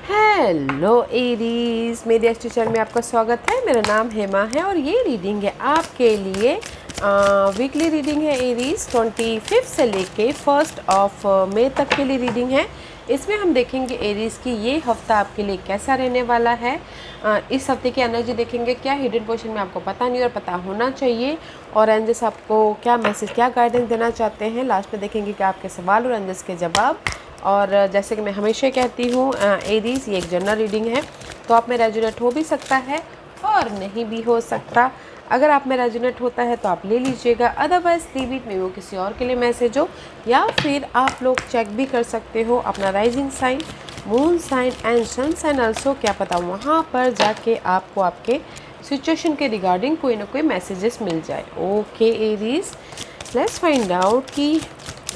Hello Aries, मेरे astro channel में आपका स्वागत है। मेरा नाम हेमा है और ये रीडिंग है आपके लिए। वीकली रीडिंग है एरीज, 25 से लेके 1 मई तक के लिए रीडिंग है। इसमें हम देखेंगे एरीज की ये हफ्ता आपके लिए कैसा रहने वाला है। इस हफ्ते की एनर्जी देखेंगे, क्या हिडन पोर्शन में आपको पता नहीं और पता होना चाहिए, और एंजल्स आपको क्या मैसेज, क्या गाइडेंस देना चाहते हैं। लास्ट में देखेंगे कि आपके सवाल और एंजल्स के जवाब। और जैसे कि मैं हमेशा कहती हूँ एरीज, ये एक जनरल रीडिंग है, तो आप में रेजोनेट हो भी सकता है और नहीं भी हो सकता। अगर आप में रेजोनेट होता है तो आप ले लीजिएगा, अदरवाइज लीव इट, में वो किसी और के लिए मैसेज हो। या फिर आप लोग चेक भी कर सकते हो अपना rising sign, moon sign and sun sign also. क्या पता वहाँ पर जाके आपको आपके सिचुएशन के रिगार्डिंग कोई ना कोई मैसेजेस मिल जाए। Okay Aries, let's find out कि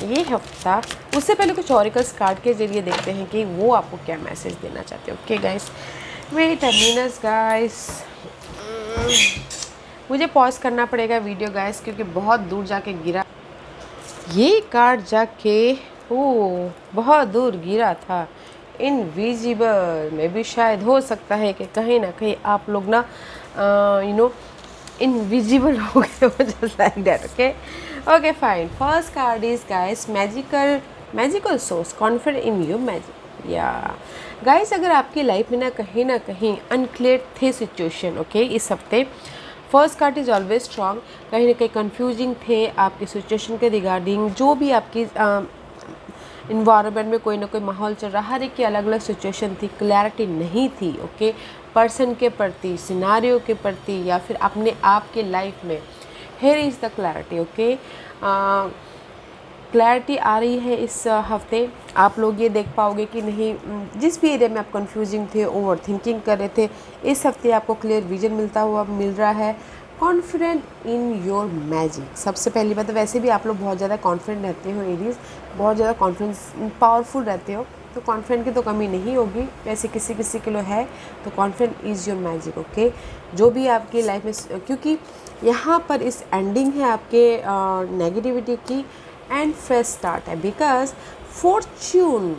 ये हफ्ता, उससे पहले कुछ ऑरिकल्स कार्ड के जरिए देखते हैं कि वो आपको क्या मैसेज देना चाहते हैं। Okay guys, wait a minute guys, मुझे पॉज करना पड़ेगा वीडियो गाइस, क्योंकि बहुत दूर जाके गिरा ये कार्ड, जाके बहुत दूर गिरा था। इनविजिबल में भी शायद हो सकता है कि कहीं ना कहीं आप लोग ना इनविजिबल हो गए हो, just like that. Okay fine. First card is guys magical source, confident in you magic. या गाइस, अगर आपकी लाइफ में ना कहीं अनक्लियर थे सिचुएशन, ओके, इस हफ्ते first card is always strong. कहीं ना कहीं कंफ्यूजिंग थे आपकी सिचुएशन के रिगार्डिंग, जो भी आपकी इन्वायरमेंट में कोई ना कोई माहौल चल रहा, हर एक की अलग अलग सिचुएशन थी, क्लैरिटी नहीं थी। ओके, पर्सन के प्रति, सिनारियो के प्रति, या फिर अपने आप के लाइफ में। Here is the clarity. Okay, clarity आ रही है इस हफ्ते। आप लोग ये देख पाओगे कि नहीं, जिस भी एरिया में आप कंफ्यूजिंग थे, ओवर थिंकिंग कर रहे थे, इस हफ्ते आपको क्लियर विजन मिल रहा है। कॉन्फिडेंट इन योर मैजिक, सबसे पहली बात। वैसे भी आप लोग बहुत ज़्यादा कॉन्फिडेंट रहते हो एरीज, बहुत ज़्यादा कॉन्फिडेंस, पावरफुल रहते हो, तो कॉन्फिडेंट की तो कमी नहीं होगी। वैसे किसी किसी के लिए है, तो confident is your magic. Okay, जो भी आपकी लाइफ में, क्योंकि यहाँ पर इस एंडिंग है आपके नेगेटिविटी की एंड फ्रेश स्टार्ट है, because fortune,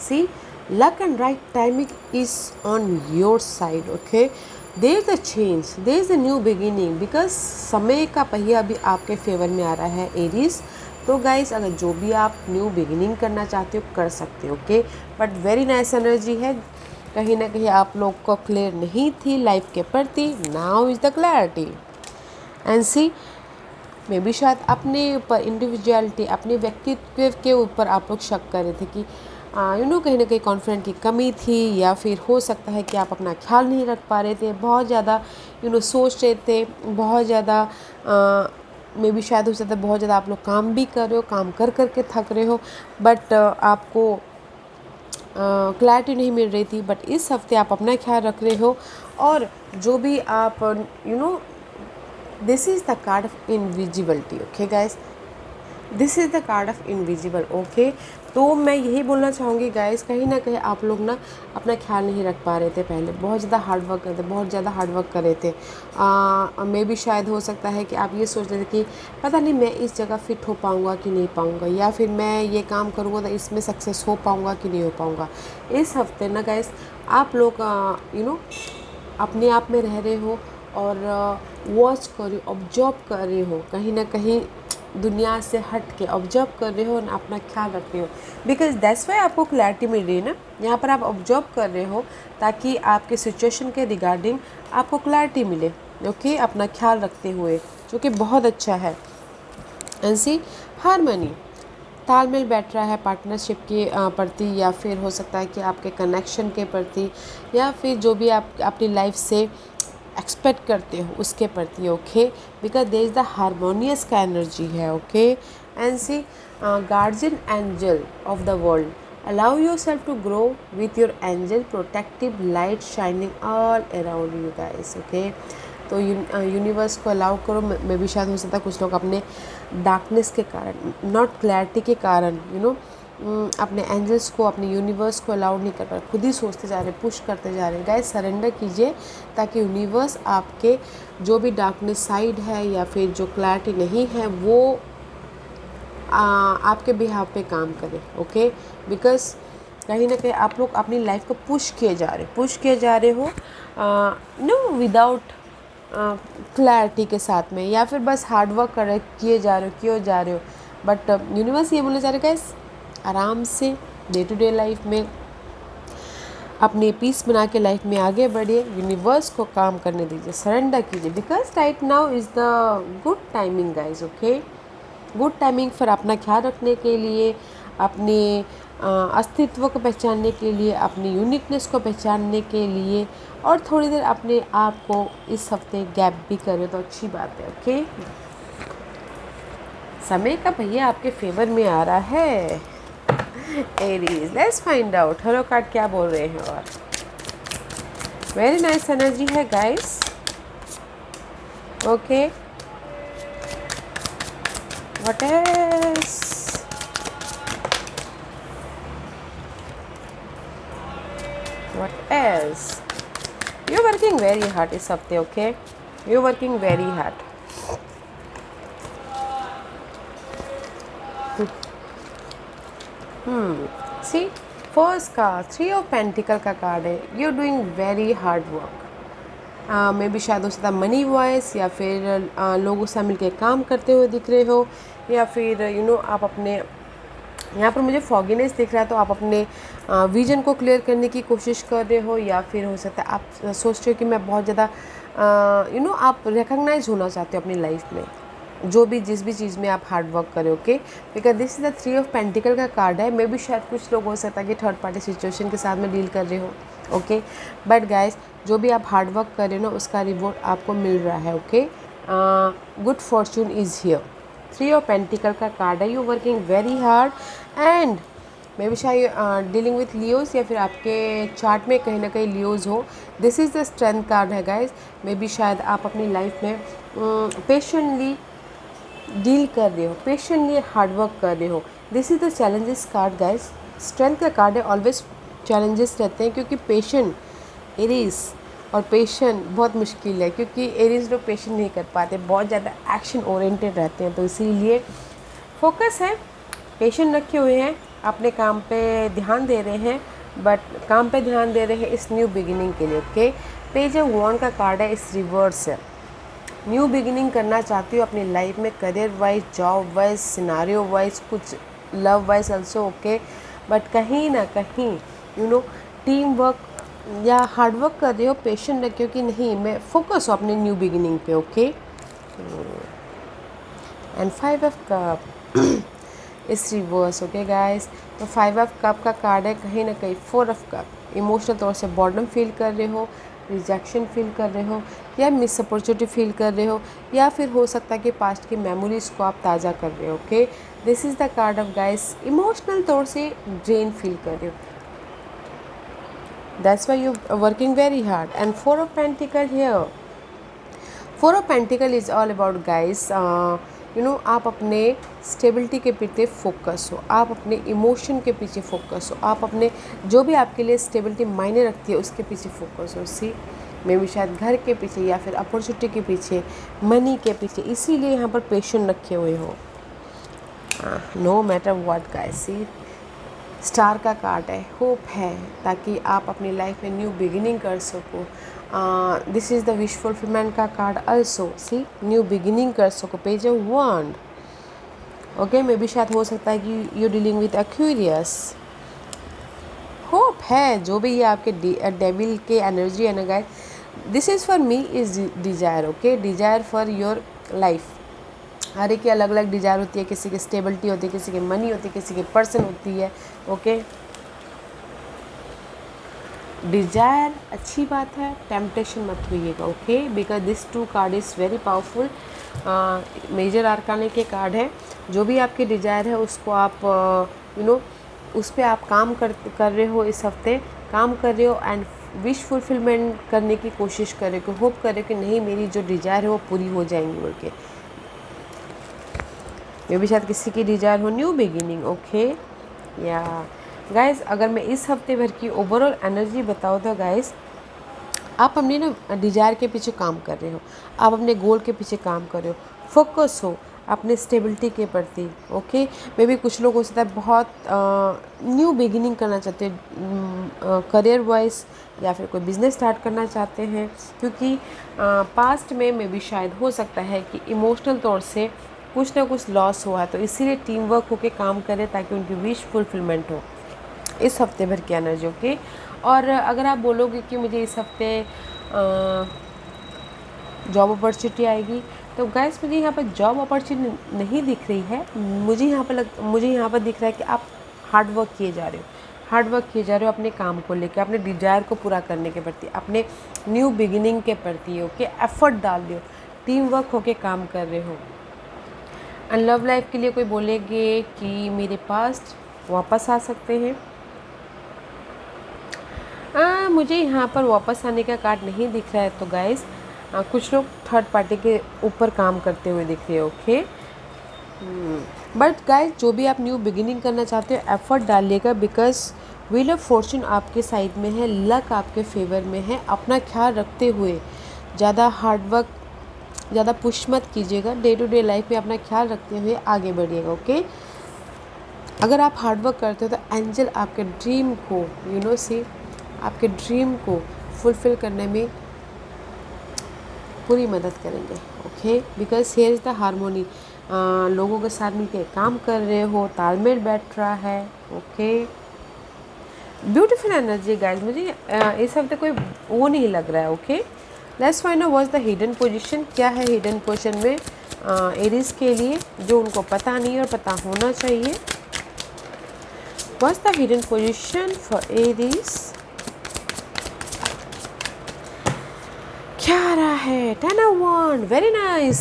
see, luck and right timing is on your side. Okay, there is a change, there is a new beginning, because समय का पहिया भी आपके फेवर में आ रहा है एरीज। तो गाइस, अगर जो भी आप न्यू बिगिनिंग करना चाहते हो कर सकते हो। Okay, but very nice energy है। कहीं ना कहीं आप लोग को क्लियर नहीं थी लाइफ के प्रति, now is the clarity. And see, मे भी शायद अपने ऊपर, इंडिविजुअलिटी, अपने व्यक्तित्व के ऊपर आप लोग शक कर रहे थे कि कहीं ना कहीं कॉन्फिडेंट की कमी थी, या फिर हो सकता है कि आप अपना ख्याल नहीं रख पा रहे थे, बहुत ज़्यादा सोच रहे थे, बहुत ज़्यादा मे भी शायद हो सकता है बहुत ज़्यादा आप लोग काम भी कर रहे हो, काम कर करके थक रहे हो, बट आपको क्लैरिटी नहीं मिल रही थी। बट इस हफ्ते आप अपना ख्याल रख रहे हो, और जो भी आप this is the card of invisibility. Okay guys, this is the card of invisible. Okay, तो मैं यही बोलना चाहूँगी गाइस, कहीं ना कहीं आप लोग ना अपना ख्याल नहीं रख पा रहे थे पहले, बहुत ज़्यादा हार्ड वर्क करते, बहुत ज़्यादा हार्ड वर्क कर रहे थे। मे भी शायद हो सकता है कि आप ये सोच रहे थे कि पता नहीं मैं इस जगह फिट हो पाऊँगा कि नहीं पाऊँगा, या फिर मैं ये काम करूँगा तो इसमें सक्सेस हो पाऊँगा कि नहीं हो पाऊँगा। इस हफ्ते ना गाइस, आप लोग अपने आप में रह रहे हो, और वॉच कर रहे हो, ऑब्जर्व कर रहे हो, कहीं ना कहीं दुनिया से हट के ऑब्जर्व कर रहे हो और अपना ख्याल रख रहे हो, बिकॉज दैट्स वाई आपको क्लैरिटी मिल रही है ना। यहाँ पर आप ऑब्जर्व कर रहे हो ताकि आपके सिचुएशन के रिगार्डिंग आपको क्लैरिटी मिले। ओके, अपना ख्याल रखते हुए, जो कि बहुत अच्छा है। एंड सी, हारमनी, तालमेल बैठ रहा है पार्टनरशिप के प्रति, या फिर हो सकता है कि आपके कनेक्शन के प्रति, या फिर जो भी आप अपनी लाइफ से एक्सपेक्ट करते हो उसके प्रति। Okay, because there is the harmonious का एनर्जी है। Okay, and see, guardian angel of the world, allow yourself to grow with your angel protective light shining all around you guys. Okay, तो universe को allow करो। मैं भी शायद हो सकता है कुछ लोग अपने डार्कनेस के कारण, नॉट क्लैरिटी के कारण, अपने एंजल्स को, अपने यूनिवर्स को अलाउ नहीं कर पा रहे, खुद ही सोचते जा रहे, पुश करते जा रहे हैं। गाइस, सरेंडर कीजिए ताकि यूनिवर्स आपके जो भी डार्कनेस साइड है, या फिर जो क्लैरिटी नहीं है, वो आपके बिहाव पे काम करे। ओके, बिकॉज कहीं ना कहीं आप लोग अपनी लाइफ को पुश किए जा रहे हो, नो विदाउट क्लैरिटी के साथ में, या फिर बस हार्डवर्क किए जा रहे हो। बट यूनिवर्स ये बोलना चाह रहे गाइस, आराम से डे टू डे लाइफ में अपने पीस बना के लाइफ में आगे बढ़िए, यूनिवर्स को काम करने दीजिए, सरेंडर कीजिए, because right now is the good timing guys. Okay, good timing फिर अपना ख्याल रखने के लिए, अपने अस्तित्व को पहचानने के लिए, अपनी यूनिकनेस को पहचानने के लिए, और थोड़ी देर अपने आप को इस हफ्ते गैप भी करें तो अच्छी बात है। ओके, समय का भैया आपके फेवर में आ रहा है। Aries, let's find out hello card क्या बोल रहे हैं। और वेरी नाइस एनर्जी है guys. Okay, what else? What else? You're working very hard इस हफ्ते, okay? You're working very hard. See, first card, 3 of Pentacle का कार्ड है। You're doing very hard work. मे भी शायद हो सकता है मनी वॉइस, या फिर लोगों से मिलकर काम करते हुए दिख रहे हो, या फिर आप अपने यहाँ पर मुझे फॉगीनेस दिख रहा है, तो आप अपने विजन को क्लियर करने की कोशिश कर रहे हो, या फिर हो सकता है आप सोच रहे हो कि मैं बहुत ज़्यादा आप रिकग्नाइज होना चाहते हो अपनी लाइफ में, जो भी जिस भी चीज़ में आप हार्ड वर्क करें। Okay, because this is the 3 of pentacle का कार्ड है। मे भी शायद कुछ लोग हो सकता है कि थर्ड पार्टी सिचुएशन के साथ में डील कर रहे हो। ओके, बट गाइज जो भी आप हार्ड वर्क कर रहे हो ना, उसका रिवॉर्ड आपको मिल रहा है। Okay, good Fortune is here. 3 of pentacle का कार्ड है। You working very hard and may be शायद डीलिंग विथ लियोज, या फिर आपके चार्ट में कहीं ना कहीं लियोज हो। This is the strength card है गाइज। मे बी शायद आप अपनी लाइफ में पेशेंटली डील कर रहे हो, पेशेंटली हार्डवर्क कर रहे हो। This is the challenges card guys. Strength का कार्ड है, ऑलवेज चैलेंजेस रहते हैं, क्योंकि पेशेंट एरीज और पेशेंट बहुत मुश्किल है, क्योंकि एरीज लोग पेशेंट नहीं कर पाते, बहुत ज़्यादा एक्शन ओरिएंटेड रहते हैं, तो इसीलिए फोकस है, पेशेंट रखे हुए हैं, अपने काम पे ध्यान दे रहे हैं, बट काम पे ध्यान दे रहे हैं इस न्यू बिगिनिंग के लिए। ओके, पेज ऑफ वॉन्ड का कार्ड है, इस रिवर्स है। न्यू बिगिनिंग करना चाहती हो अपनी लाइफ में, career wise, job wise, scenario wise, कुछ love wise also. Okay, but कहीं ना कहीं टीम वर्क या हार्ड वर्क कर रहे हो, पेशेंट रखे हो कि नहीं मैं फोकस हो अपने न्यू बिगिनिंग पे। ओके, एंड 5 ऑफ कप इस रिवर्स। ओके गाइस, तो 5 ऑफ कप का कार्ड है, कहीं ना कहीं 4 ऑफ कप इमोशनल तौर से बॉर्डम फील कर रहे हो, रिजेक्शन फील कर रहे हो, या मिस अपॉर्चुनिटी फील कर रहे हो, या फिर हो सकता है कि पास्ट की मेमोरीज को आप ताज़ा कर रहे हो। Okay, this is the card of guys, emotional तौर से ड्रेन फील कर रहे हो, that's why you working very hard. And 4 of pentacle here. 4 of pentacle is all about guys, आप अपने स्टेबिलिटी के पीछे फोकस हो, आप अपने इमोशन के पीछे फोकस हो, आप अपने जो भी आपके लिए स्टेबिलिटी मायने रखती है उसके पीछे फोकस हो। सी मे भी शायद घर के पीछे, या फिर अपॉर्चुनिटी के पीछे, मनी के पीछे, इसीलिए यहाँ पर पेशेंट रखे हुए हो। No matter what guys, see star का कार्ड है, होप है, ताकि आप अपनी लाइफ में न्यू बिगिनिंग कर सको। This is the wish fulfilment का कार्ड ऑल्सो। सी न्यू बिगिनिंग कर सको, पेज ऑफ वॉन्ड। ओके, मे भी शायद हो सकता है कि you dealing with Aquarius. Hope है, जो भी ये आपके डेविल के एनर्जी है ना guys, this is for me is desire. Okay, desire for your life. हर एक की अलग अलग डिज़ायर होती है, किसी की स्टेबिलिटी होती है, किसी की मनी होती है, किसी की पर्सन होती है। ओके, डिज़ायर अच्छी बात है, टेम्पटेशन मत होइएगा। Okay, because this 2 card is very powerful, major arcana के कार्ड है। जो भी आपकी डिज़ायर है उसको आप उस पर आप काम कर रहे हो, इस हफ्ते काम कर रहे हो, एंड विश फुलफिलमेंट करने की कोशिश कर रहे हो, होप कर रहे हो कि नहीं मेरी जो डिज़ायर है वो पूरी हो जाएंगी बोल के। मे भी शायद किसी की डिज़ायर हो न्यू बिगिनिंग। ओके, या गाइस अगर मैं इस हफ्ते भर की ओवरऑल एनर्जी बताऊँ तो गाइस, आप अपनी डिज़ायर के पीछे काम कर रहे हो, आप अपने गोल के पीछे काम कर रहे हो, फोकस हो, अपने स्टेबिलिटी के प्रति। ओके, मे बी कुछ लोग हो सकता है बहुत न्यू बिगिनिंग करना चाहते हैं करियर वाइज, या फिर कोई बिजनेस स्टार्ट करना चाहते हैं, क्योंकि पास्ट में मे बी शायद हो सकता है कि इमोशनल तौर से कुछ ना कुछ लॉस हुआ है, तो इसीलिए टीम वर्क होकर काम करें ताकि उनकी विश फुलफिलमेंट हो इस हफ्ते भर की एनर्जी। ओके, और अगर आप बोलोगे कि मुझे इस हफ्ते जॉब अपॉर्चुनिटी आएगी, तो गाइस मुझे यहाँ पर जॉब अपॉर्चुनिटी नहीं दिख रही है। मुझे यहाँ पर दिख रहा है कि आप हार्ड वर्क किए जा रहे हो, हार्ड वर्क किए जा रहे हो अपने काम को लेकर, अपने डिजायर को पूरा करने के प्रति, अपने न्यू बिगिनिंग के प्रति। ओके, एफर्ट डाल रहे हो, टीम वर्क होके काम कर रहे हो। एंड लव लाइफ के लिए कोई बोलेंगे कि मेरे पास्ट वापस आ सकते हैं। मुझे यहाँ पर वापस आने का कार्ड नहीं दिख रहा है, तो गाइस कुछ लोग थर्ड पार्टी के ऊपर काम करते हुए दिख रहे हैं। ओके, बट गाइस जो भी आप न्यू बिगिनिंग करना चाहते हो एफर्ट डालिएगा, बिकॉज व्हील ऑफ फॉर्चून आपके साइड में है, लक आपके फेवर में है। अपना ख्याल रखते हुए ज़्यादा हार्ड वर्क, ज़्यादा पुश मत कीजिएगा, डे टू डे लाइफ में अपना ख्याल रखते हुए आगे बढ़िएगा। ओके, अगर आप हार्ड वर्क करते हो तो एंजल आपके ड्रीम को आपके ड्रीम को फुलफ़िल करने में पूरी मदद करेंगे। Okay, because here is the harmony, लोगों के साथ मिलकर काम कर रहे हो, तालमेल बैठ रहा है। ओके, ब्यूटीफुल एनर्जी गाइस, मुझे इस हफ्ते कोई वो नहीं लग रहा है। Okay, let's find out what's the hidden position, क्या है हिडन पोजीशन में एरीज के लिए जो उनको पता नहीं और पता होना चाहिए। What's the hidden position for Aries, क्या आ रहा है? 10 of Wand, very nice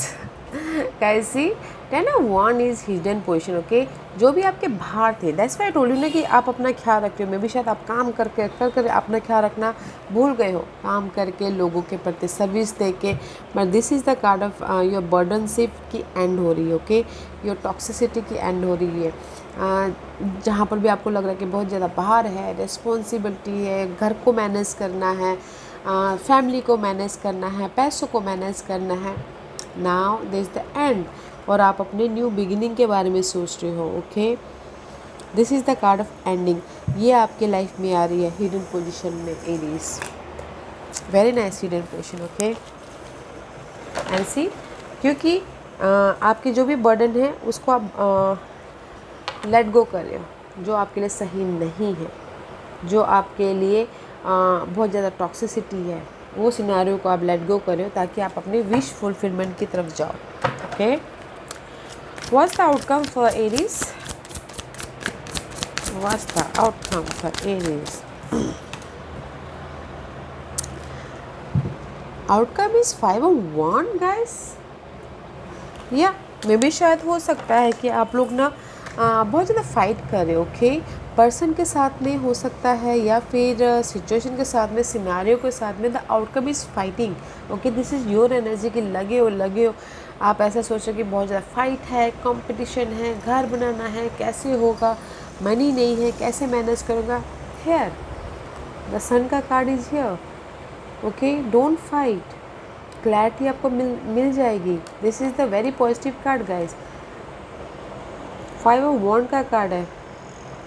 guys, see 10 of Wand is hidden position. Okay, जो भी आपके बाहर थे, that's why I told you ना कि आप अपना ख्याल रखते हो। मे बी शायद आप काम करके कर अपना ख्याल रखना भूल गए हो, काम करके लोगों के प्रति सर्विस दे के, but this is the card of your burdenship की एंड हो रही है। ओके, योर टॉक्सिसिटी की एंड हो रही है। जहाँ पर भी आपको लग रहा है कि बहुत ज़्यादा बाहर है, रिस्पॉन्सिबिलिटी है, घर को मैनेज करना है, फैमिली को मैनेज करना है, पैसों को मैनेज करना है, now this is the end, और आप अपने न्यू बिगिनिंग के बारे में सोच रहे हो। Okay, this is the card of ending, ये आपके लाइफ में आ रही है हिडन पोजीशन में Aries. Very nice hidden position. Okay, and see, क्योंकि आपके जो भी बर्डन है उसको आप लेट गो कर रहे हो, जो आपके लिए सही नहीं है, जो आपके लिए बहुत ज़्यादा टॉक्सिसिटी है, वो सिनेरियो को आप लेट गो करें ताकि आप अपने विश फुलफिलमेंट की तरफ जाओ। Okay, what's the outcome for Aries, what's the outcome for Aries, outcome is 5 of Wand guys. या मे बी शायद हो सकता है कि आप लोग ना बहुत ज़्यादा फाइट कर रहे हो। ओके, पर्सन के साथ में हो सकता है या फिर सिचुएशन के साथ में, सिनारियो के साथ में। The outcome is fighting. Okay, this is your energy कि लगे हो आप ऐसा सोचो कि बहुत ज़्यादा फाइट है, कंपटीशन है, घर बनाना है, कैसे होगा, मनी नहीं है, कैसे मैनेज करूँगा। हेयर द सन का card is here. Okay, don't fight, clarity आपको मिल जाएगी। This is the very positive card guys. 5 of Wand का कार्ड है,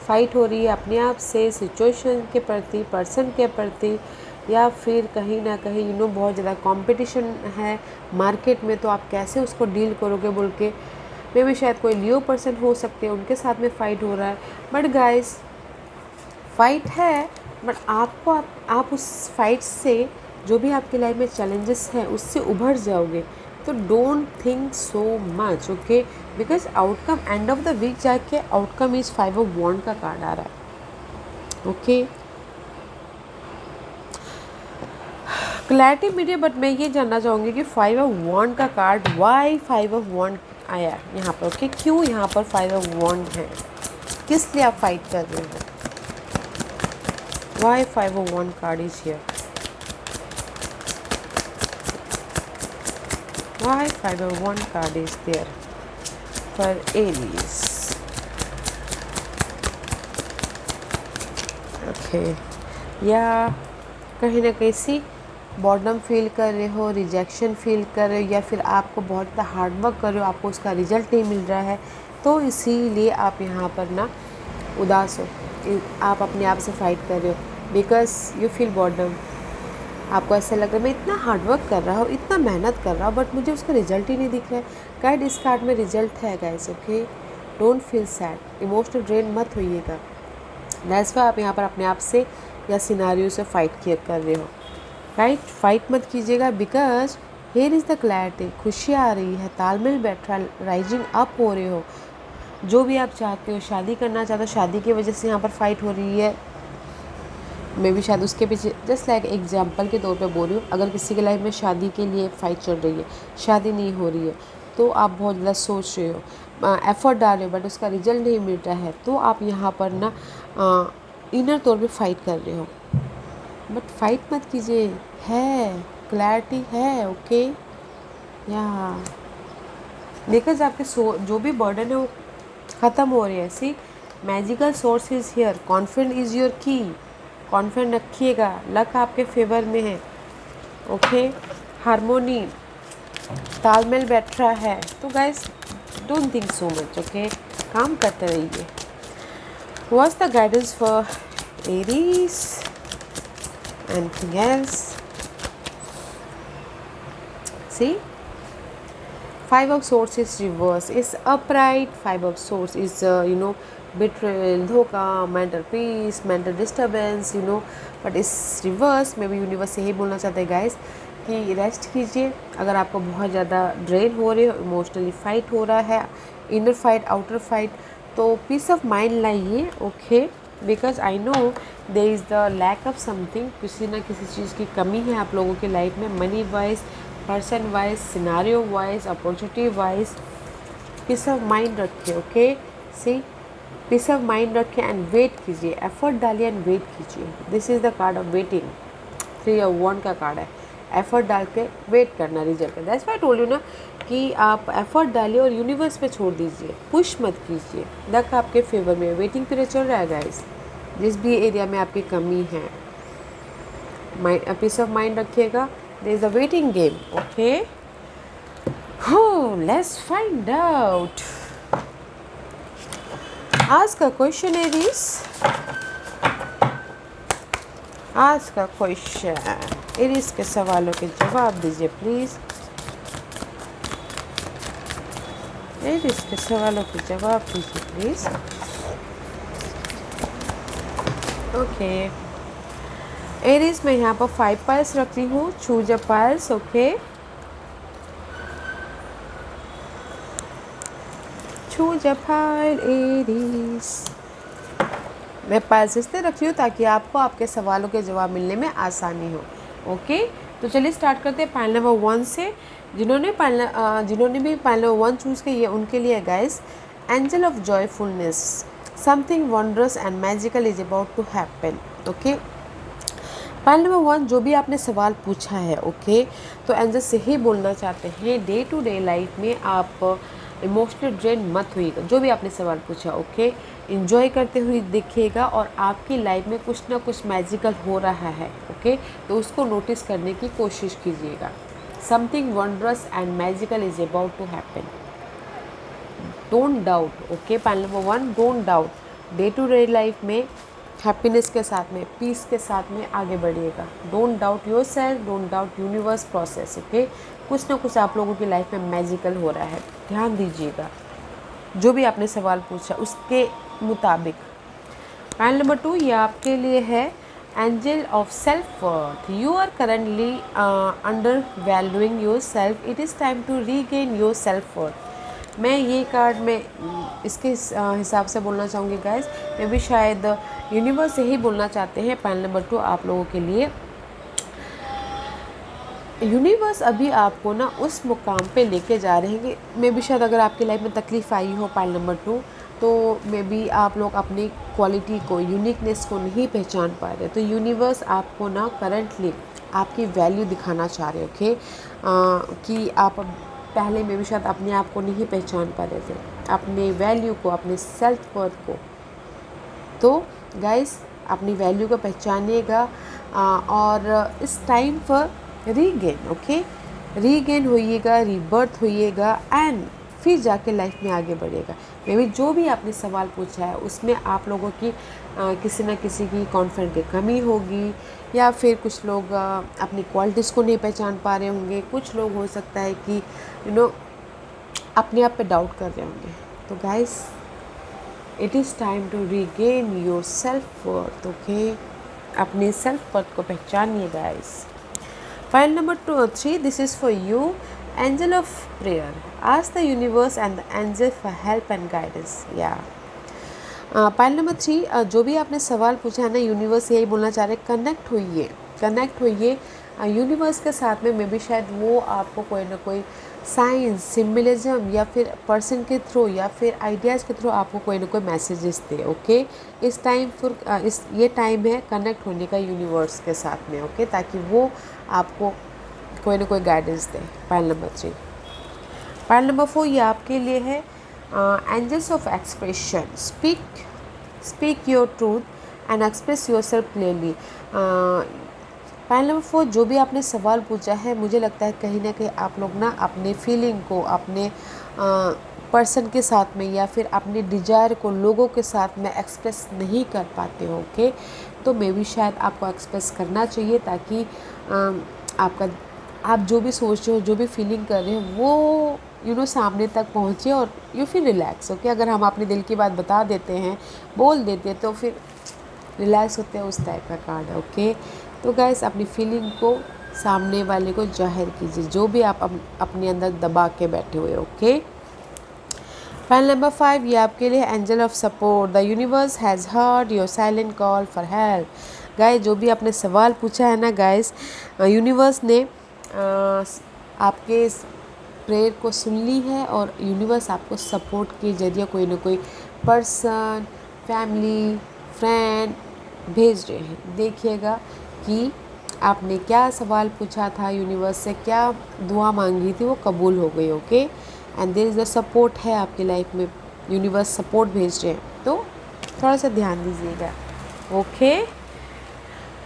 फाइट हो रही है अपने आप से, सिचुएशन के प्रति, पर्सन के प्रति, या फिर कहीं ना कहीं बहुत ज़्यादा कंपटीशन है मार्केट में, तो आप कैसे उसको डील करोगे बोल के। मे भी शायद कोई लियो पर्सन हो सकते हैं, उनके साथ में फ़ाइट हो रहा है। बट गाइस फाइट है, बट आपको आप उस फाइट से जो भी आपकी लाइफ में चैलेंजेस हैं उससे उभर जाओगे। तो don't think so much. Okay, because outcome end of the week जाके आउटकम इज 5 of Wand का कार्ड आ रहा है। ओके, क्लैरिटी मिली, बट मैं ये जानना चाहूँगी कि 5 of Wand का कार्ड, वाई 5 of Wand आया यहाँ पर। ओके, क्यों यहाँ पर 5 of Wand है, किस लिए आप फाइट कर रहे हो, why 5 of Wand card is here, why 5 of Wand card is there for Aries. Okay, या कहीं ना कहीं सी बॉर्डम फील कर रहे हो, रिजेक्शन फील कर रहे हो, या फिर आपको बहुत ज़्यादा हार्डवर्क कर रहे हो, आपको उसका रिजल्ट नहीं मिल रहा है, तो इसीलिए आप यहाँ पर ना उदास हो, आप अपने आप से फाइट कर रहे हो, बिकॉज यू फील बॉर्डम। आपको ऐसा लग रहा है मैं इतना हार्डवर्क कर रहा हूँ, इतना मेहनत कर रहा हूँ, बट मुझे उसका रिजल्ट ही नहीं दिख रहा है। गाइड इस कार्ड में रिजल्ट है guys, okay. Don't feel sad, emotional drain मत होइएगा। दैट्स व्हाई आप यहाँ पर अपने आप से या सिनारियो से फाइट कर रहे हो। राइट, फाइट मत कीजिएगा, because here is the clarity. खुशी आ रही है, तालमेल बैठ रहा, राइजिंग अप हो रहे हो, जो भी आप चाहते हो, शादी करना चाहते हो, शादी की वजह से यहाँ पर फाइट हो रही है। मैं भी शायद उसके पीछे जस्ट लाइक एग्जांपल के तौर पे बोल रही हूँ, अगर किसी के लाइफ में शादी के लिए फ़ाइट चल रही है, शादी नहीं हो रही है, तो आप बहुत ज़्यादा सोच रहे हो, एफर्ट डाल रहे हो, बट उसका रिजल्ट नहीं मिल रहा है, तो आप यहाँ पर ना इनर तौर पे फाइट कर रहे हो। बट फाइट मत कीजिए, है क्लैरिटी है, ओके। या बिकॉज आपके जो भी बर्डन है वो ख़त्म हो रही है। See, magical source is here, confident is your key, confident रखिएगा, लक आपके फेवर में है, ओके। हारमोनी, तालमेल बैठ रहा है, तो guys don't think so much, okay, काम करते रहिए। What's the guidance for Aries, anything else? See, Five of Swords is reverse, is upright. Five of Swords is betrayal, धोखा, mental peace, mental disturbance, but is reverse। मे भी universe यही बोलना चाहते हैं guys कि रेस्ट कीजिए। अगर आपको बहुत ज़्यादा ड्रेन हो रहे हो, इमोशनली फाइट हो रहा है, इनर फाइट, आउटर फाइट, तो पीस ऑफ माइंड लाइए, okay. Because I know there is the lack of something, किसी ना किसी चीज़ की कमी है आप लोगों की लाइफ में, money wise, person wise, scenario wise, opportunity wise. Peace of mind रखिए, okay. See, peace of mind रखिए एंड वेट कीजिए, एफर्ट डालिए एंड वेट कीजिए। This is the card of waiting, 3 of Wands का कार्ड है, effort डाल के wait करना रिजल्ट का। That's why I told you ना कि आप एफर्ट डालिए और यूनिवर्स पे छोड़ दीजिए, पुश मत कीजिए, लक आपके फेवर में, वेटिंग पीरियड चल रहा है गाइस। जिस भी एरिया में आपकी कमी है, पीस ऑफ माइंड रखिएगा। There is a waiting game, okay? Let's find out. Ask a question, Aries. Ask a question. Aries के सवालों के जवाब दीजिए प्लीज। Aries के सवालों के जवाब दीजिए प्लीज। ओके एरीज, मैं यहाँ पर 5 पाइल्स रखती हूँ, choose a piles, okay. Choose a pile Aries. मैं पाइल्स इसलिए रखती हूँ ताकि आपको आपके सवालों के जवाब मिलने में आसानी हो, ओके। तो चलिए स्टार्ट करते हैं पाइल नंबर 1 से। जिन्होंने भी पाइल नंबर 1 चूज़ की है उनके लिए guys, angel of joyfulness, something wondrous and magical is about to happen, okay. Pile number 1, जो भी आपने सवाल पूछा है, ओके, तो एंजल से ही बोलना चाहते हैं, डे टू डे लाइफ में आप इमोशनल ड्रेन मत होइएगा। जो भी आपने सवाल पूछा, ओके, इंजॉय करते हुए देखिएगा और आपकी लाइफ में कुछ ना कुछ मैजिकल हो रहा है, ओके, तो उसको नोटिस करने की कोशिश कीजिएगा। Something wondrous and magical is about to happen, don't doubt, okay. Pile number 1, don't doubt, day to day life में हैप्पीनेस के साथ में, पीस के साथ में आगे बढ़िएगा। Don't doubt yourself, don't doubt universe process, okay. कुछ ना कुछ आप लोगों की लाइफ में मैजिकल हो रहा है, ध्यान दीजिएगा। जो भी आपने सवाल पूछा उसके मुताबिक। पाइल नंबर 2, ये आपके लिए है, angel of self worth. You are currently undervaluing yourself, it is time to regain your self worth. मैं ये कार्ड में इसके हिसाब से बोलना चाहूँगी गाइस, मैं भी शायद यूनिवर्स यही बोलना चाहते हैं पाइल नंबर 2 आप लोगों के लिए। यूनिवर्स अभी आपको ना उस मुकाम पे लेके जा रहे हैं कि मे भी शायद अगर आपकी लाइफ में तकलीफ़ आई हो पाइल नंबर 2, तो मे भी आप लोग अपनी क्वालिटी को, यूनिकनेस को नहीं पहचान पा रहे, तो यूनिवर्स आपको ना करंटली आपकी वैल्यू दिखाना चाह रहे, ओके, कि आप पहले में भी शायद अपने आप को नहीं पहचान पा रहे थे, अपने वैल्यू को, अपने सेल्फ वर्थ को। तो गाइस अपनी वैल्यू को पहचानिएगा और इस टाइम पर रीगेन, ओके, रीगेन होइएगा, रीबर्थ होइएगा एंड फिर जाके लाइफ में आगे बढ़ेगा। मे बी जो भी आपने सवाल पूछा है उसमें आप लोगों की किसी न किसी की कॉन्फिडेंस की कमी होगी, या फिर कुछ लोग अपनी क्वालिटीज़ को नहीं पहचान पा रहे होंगे, कुछ लोग हो सकता है कि अपने आप पे डाउट कर रहे होंगे। तो guys, it is time to regain your self worth, okay. अपने सेल्फ वर्थ को पहचानिए guys. File number 3, this is for you, angel of prayer, ask the universe and the angel for help and guidance. या pile number 3, जो भी आपने सवाल पूछा है ना, यूनिवर्स यही बोलना चाह रहे, कनेक्ट होइए यूनिवर्स के साथ में। मे बी शायद वो आपको कोई ना कोई साइंस, सिम्बलिज्म या फिर पर्सन के थ्रू या फिर आइडियाज़ के थ्रू आपको कोई ना कोई मैसेजेस दे, ओके। इस टाइम ये टाइम है कनेक्ट होने का यूनिवर्स के साथ में, ओके, ताकि वो आपको कोई ना कोई गाइडेंस दे। Pile number 3। पाइल नंबर 4 ये आपके लिए है, angels of expression, speak your truth and express yourself clearly. Pile number 4, जो भी आपने सवाल पूछा है, मुझे लगता है कहीं ना कहीं आप लोग ना अपने फीलिंग को अपने पर्सन के साथ में या फिर अपने डिजायर को लोगों के साथ में एक्सप्रेस नहीं कर पाते हो, ओके। तो मे बी शायद आपको एक्सप्रेस करना चाहिए, ताकि आप जो भी सोच रहे हो, जो भी फीलिंग कर रहे हो, वो सामने तक पहुँचे और यू फील रिलैक्स, ओके। अगर हम अपने दिल की बात बता देते हैं, बोल देते हैं, तो फिर रिलैक्स होते हैं, उस टाइप का कार्ड है, ओके। तो गाइस, अपनी फीलिंग को सामने वाले को जाहिर कीजिए, जो भी आप अपने अंदर दबा के बैठे हुए, ओके। फाइल नंबर 5 ये आपके लिए, angel of support, the universe has heard your silent call for help. Guys, जो भी आपने सवाल पूछा है ना गाइस, यूनिवर्स ने आपके इस प्रेयर को सुन ली है, और यूनिवर्स आपको सपोर्ट के जरिए कोई ना कोई पर्सन, फैमिली, फ्रेंड भेज रहे हैं। देखिएगा कि आपने क्या सवाल पूछा था, यूनिवर्स से क्या दुआ मांगी थी, वो कबूल हो गई, okay. And there is the support है आपकी लाइफ में, यूनिवर्स सपोर्ट भेज रहे हैं, तो थोड़ा सा ध्यान दीजिएगा, ओके।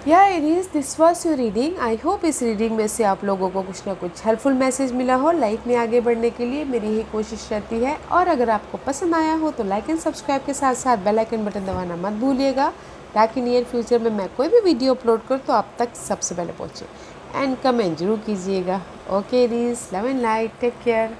या इरीज, this was your reading. I hope इस रीडिंग में से आप लोगों को कुछ ना कुछ हेल्पफुल मैसेज मिला हो लाइफ में आगे बढ़ने के लिए। मेरी ही कोशिश रहती है, और अगर आपको पसंद आया हो तो लाइक एंड सब्सक्राइब के साथ साथ बेल आइकन बटन दबाना मत भूलिएगा, ताकि नियर फ्यूचर में मैं कोई भी वीडियो अपलोड करूँ तो आप तक सबसे पहले पहुँचे। एंड कमेंट जरूर कीजिएगा, ओके इरीज, love and light, take care.